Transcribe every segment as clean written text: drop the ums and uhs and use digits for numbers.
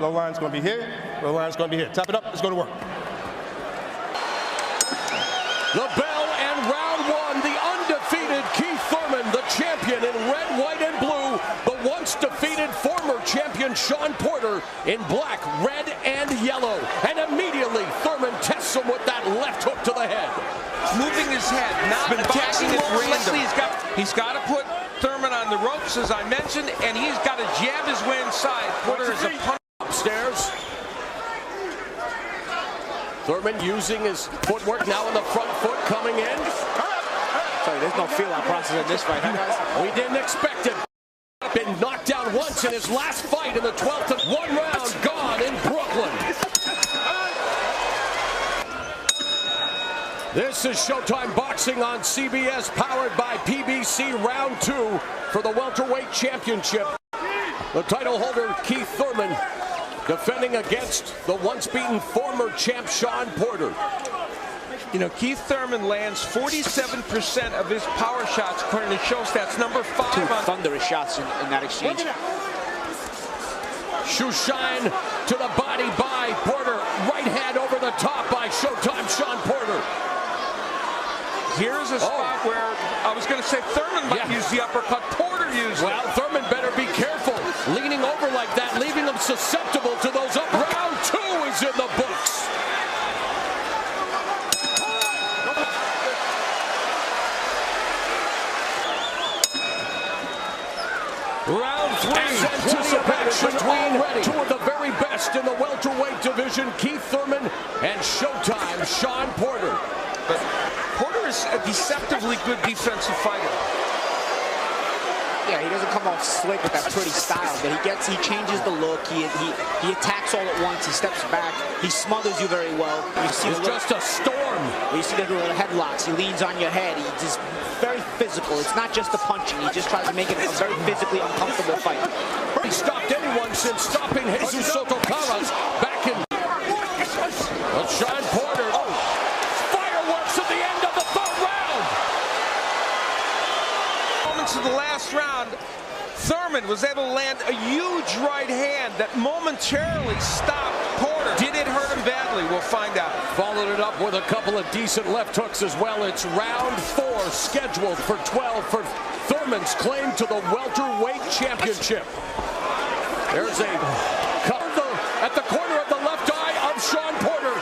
Low line's going to be here. Low line's going to be here. Tap it up. Let's go to work. The bell and round one. The undefeated Keith Thurman, the champion in red, white, and blue. The once defeated former champion Shawn Porter in black, red, and yellow. And immediately Thurman tests him with that left hook to the head. Moving his head, not attacking it randomly. He's got to put Thurman on the ropes, as I mentioned, and he's got to jab his way inside. Porter is a punch. Upstairs. Thurman using his footwork now in the front foot coming in. Sorry, there's no feel-out process in this fight, huh, guys? We didn't expect it. Been knocked down once in his last fight in the 12th of 1 round, gone in Brooklyn. This is Showtime Boxing on CBS, powered by PBC, round 2 for the welterweight championship. The title holder, Keith Thurman, defending against the once beaten former champ Shawn Porter. You know, Keith Thurman lands 47% of his power shots, according to show stats, number 5 Two on thunderous shots in that exchange. Shoe shine to the body by Porter. Right hand over the top by Showtime Shawn Porter. Here's a spot where I was going to say Thurman might use the uppercut. Porter used it. Well, Thurman better be careful. Leaning over like that, leaving him susceptible to those up. Round 2 is in the books. Round 3 is anticipated between two of the very best in the welterweight division, Keith Thurman and Showtime Shawn Porter. But Porter is a deceptively good defensive fighter. Yeah, he doesn't come off slick with that pretty style, but he changes the look. He attacks all at once. He steps back. He smothers you very well. You see it's just a storm. You see the little headlocks. He leans on your head. He's just very physical. It's not just the punching. He just tries to make it a very physically uncomfortable fight. He stopped anyone since stopping Jesus Soto Caras back in. But Shawn Porter. Fireworks at the end of the 3rd round. Moments of the last round, Thurman was able to land a huge right hand that momentarily stopped Porter. Did it hurt him badly? We'll find out. Followed it up with a couple of decent left hooks as well. It's round 4 scheduled for 12 for Thurman's claim to the welterweight championship. There's a cut at the corner of the left eye of Shawn Porter.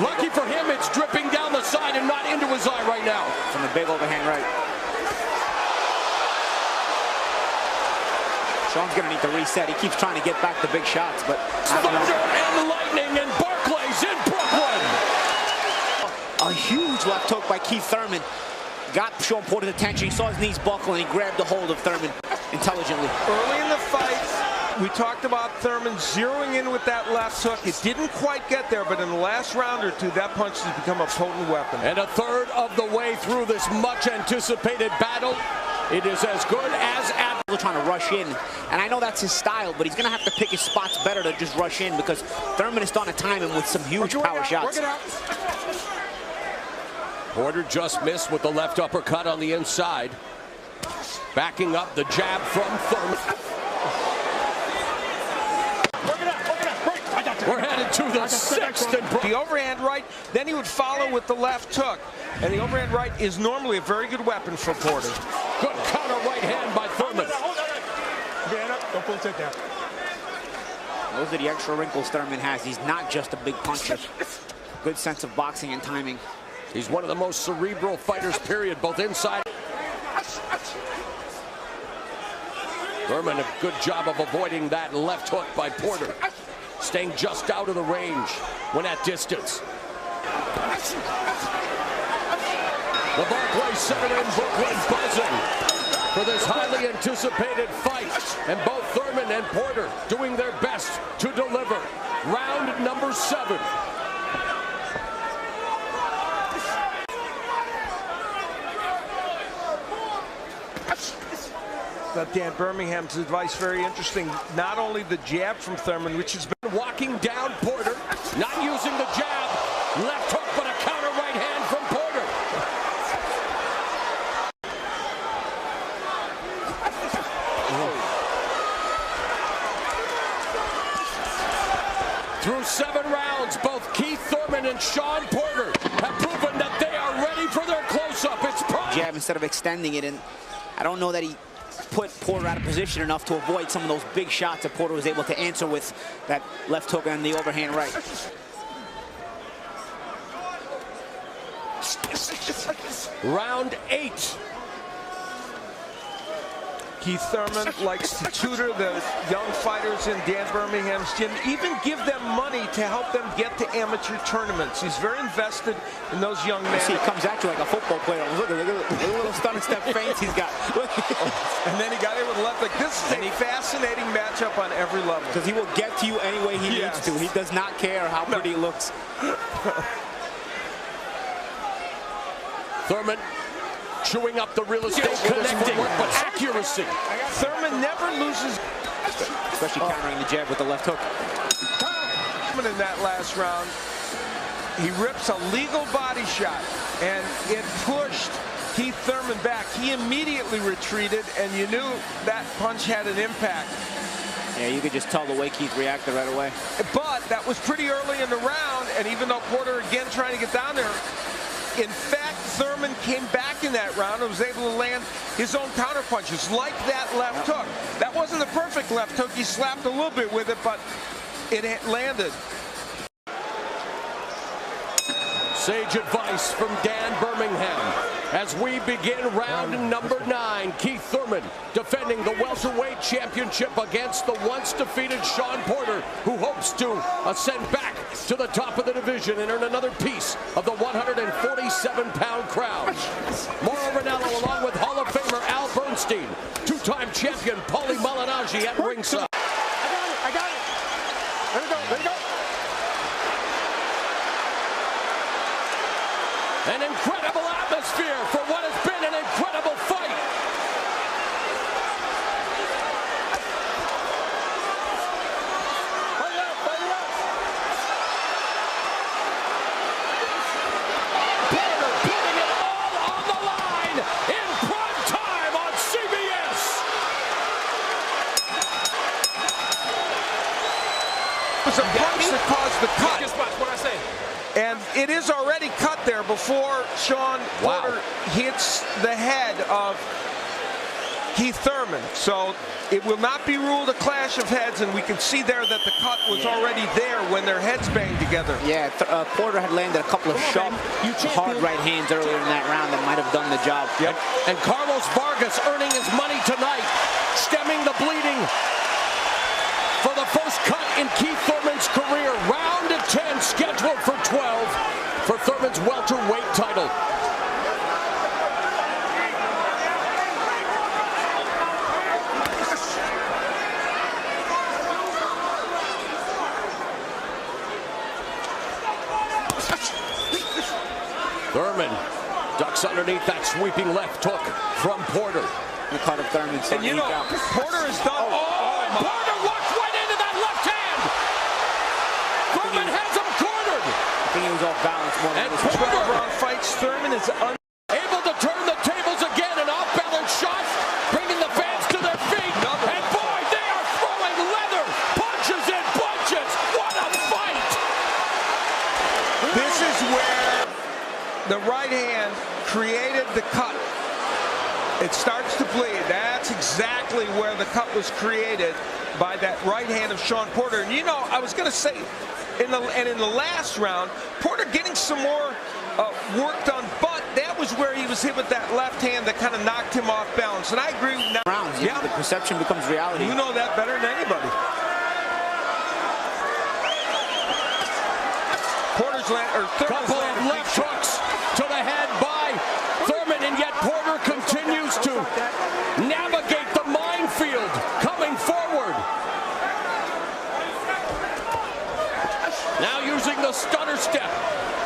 Lucky for him, it's dripping down the side and not into his eye right now. From the big overhand right. Shawn's going to need to reset. He keeps trying to get back the big shots, but Thunder and lightning and Barclays in Brooklyn. A huge left hook by Keith Thurman got Shawn Porter's attention. He saw his knees buckle and he grabbed a hold of Thurman intelligently. Early in the fight, we talked about Thurman zeroing in with that left hook. It didn't quite get there, but in the last round or two, that punch has become a potent weapon. And a third of the way through this much anticipated battle. It is as good as They're trying to rush in, and I know that's his style, but he's going to have to pick his spots better to just rush in because Thurman is starting to time him with some huge power shots. Porter just missed with the left uppercut on the inside. Backing up the jab from Thurman. We're headed to the 6th. And the overhand right, then he would follow with the left hook. And the overhand right is normally a very good weapon for Porter. Good counter right hand by Thurman. Don't pull take that. Those are the extra wrinkles Thurman has. He's not just a big puncher. Good sense of boxing and timing. He's one of the most cerebral fighters, period, both inside. Thurman, a good job of avoiding that left hook by Porter. Staying just out of the range when at distance. The Barclays Center in Brooklyn buzzing for this highly anticipated fight. And both Thurman and Porter doing their best to deliver. Round number 7. Dan Birmingham's advice very interesting. Not only the jab from Thurman, which has been walking down Porter, not using the jab, left hook, but a counter right hand from Porter. Through 7 rounds, both Keith Thurman and Shawn Porter have proven that they are ready for their close-up. It's prime. Jab instead of extending it, and I don't know that he put Porter out of position enough to avoid some of those big shots that Porter was able to answer with that left hook and the overhand right. Round 8. Keith Thurman likes to tutor the young fighters in Dan Birmingham's gym, even give them money to help them get to amateur tournaments. He's very invested in those young men. See, he comes at you like a football player. Look at the little stunning step feints he's got. And then he got it with the left. Like, this is a fascinating matchup on every level. Because he will get to you any way he needs to. He does not care how pretty it looks. Thurman chewing up the real estate, connecting, but accuracy. Thurman never loses. Especially countering the jab with the left hook. In that last round, he rips a legal body shot, and it pushed Keith Thurman back. He immediately retreated, and you knew that punch had an impact. Yeah, you could just tell the way Keith reacted right away. But that was pretty early in the round, and even though Porter again trying to get down there, in fact, Thurman came back in that round and was able to land his own counter punches, like that left hook. That wasn't a perfect left hook. He slapped a little bit with it, but it landed. Sage advice from Dan Birmingham as we begin round number 9. Keith Thurman defending the welterweight championship against the once defeated Shawn Porter, who hopes to ascend back to the top of the division and earn another piece of the 147-pound crown. Mauro Ranallo along with Hall of Famer Al Bernstein, 2-time champion Paulie Malignaggi at ringside. I got it. There we go. There you go. An incredible atmosphere for what has been an incredible fight. Porter putting it all on the line in prime time on CBS. It was a punch that caused the cut. Just watch what I say. And it is already cut there before Shawn Porter hits the head of Keith Thurman. So it will not be ruled a clash of heads, and we can see there that the cut was already there when their heads banged together. Yeah, Porter had landed a couple of sharp, hard right hands earlier in that round that might have done the job. Yep. And Carlos Vargas earning his money tonight, stemming the bleeding for the first cut in Keith Thurman's career. Round 10 scheduled for 12 for Thurman's welterweight title. Thurman ducks underneath that sweeping left hook from Porter. The cut of Thurman. And you know, Porter has done... Porter walks right into that left hand. Thurman has him cornered. I think he was off balance more than And this. 12-round fights, Thurman is able to turn the tables again. An off-balance shot, bringing the fans to their feet. And boy, they are throwing leather punches and punches. What a fight! This is where the right hand created the cut. It starts to bleed. That's exactly where the cut was created, by that right hand of Shawn Porter. And you know, I was going to say, in the last round, Porter getting some more work done, but that was where he was hit with that left hand that kind of knocked him off balance. And I agree with that. Rounds, yeah, the perception becomes reality. You know that better than anybody. Couple of left hooks to the head by Thurman, and yet Porter continues to navigate the minefield coming forward. Now using the stunner step.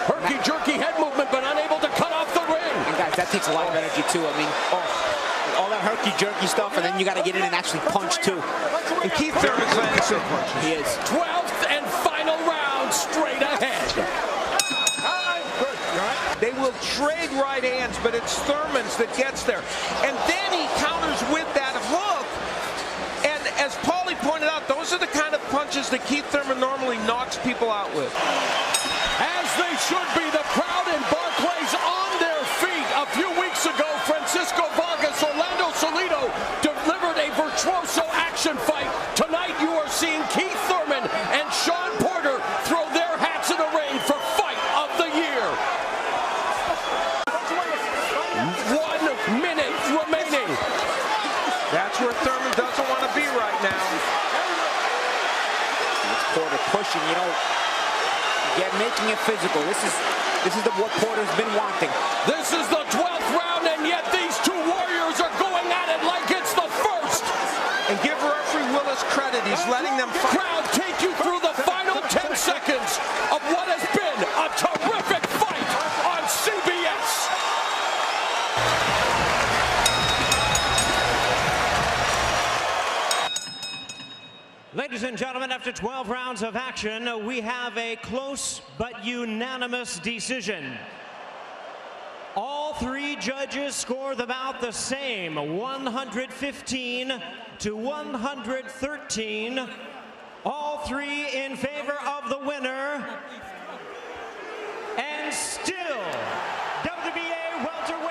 Herky-jerky head movement, but unable to cut off the ring. And guys, that takes a lot of energy too. I mean, all that herky-jerky stuff, and then you got to get in and actually punch too. And Keith Thurman's landing some punches. He is. 12th and final round straight ahead. They will trade right hands, but it's Thurman's that gets there. And then he counters with that hook. And as Paulie pointed out, those are the kind of punches that Keith Thurman normally knocks people good. As they should be, the crowd in Barclays on their feet. A few weeks ago, Francisco Vargas, Orlando Salido delivered a virtuoso action fight. Tonight, you are seeing Keith Thurman and Shawn Porter throw their hats in the ring for Fight of the Year. 1 minute remaining. That's where Thurman doesn't want to be right now. Porter pushing, making it physical. This is what Porter's been wanting. This is the 12th round, and yet these two warriors are going at it like it's the first. And give referee Willis credit. He's letting them fight. Crowd, take you through the final 10 seconds of what has been a terrific fight on CBS. Ladies and gentlemen, after 12 rounds of action, we have a close but unanimous decision. All three judges scored about the same, 115 to 113. All three in favor of the winner. And still, WBA welterweight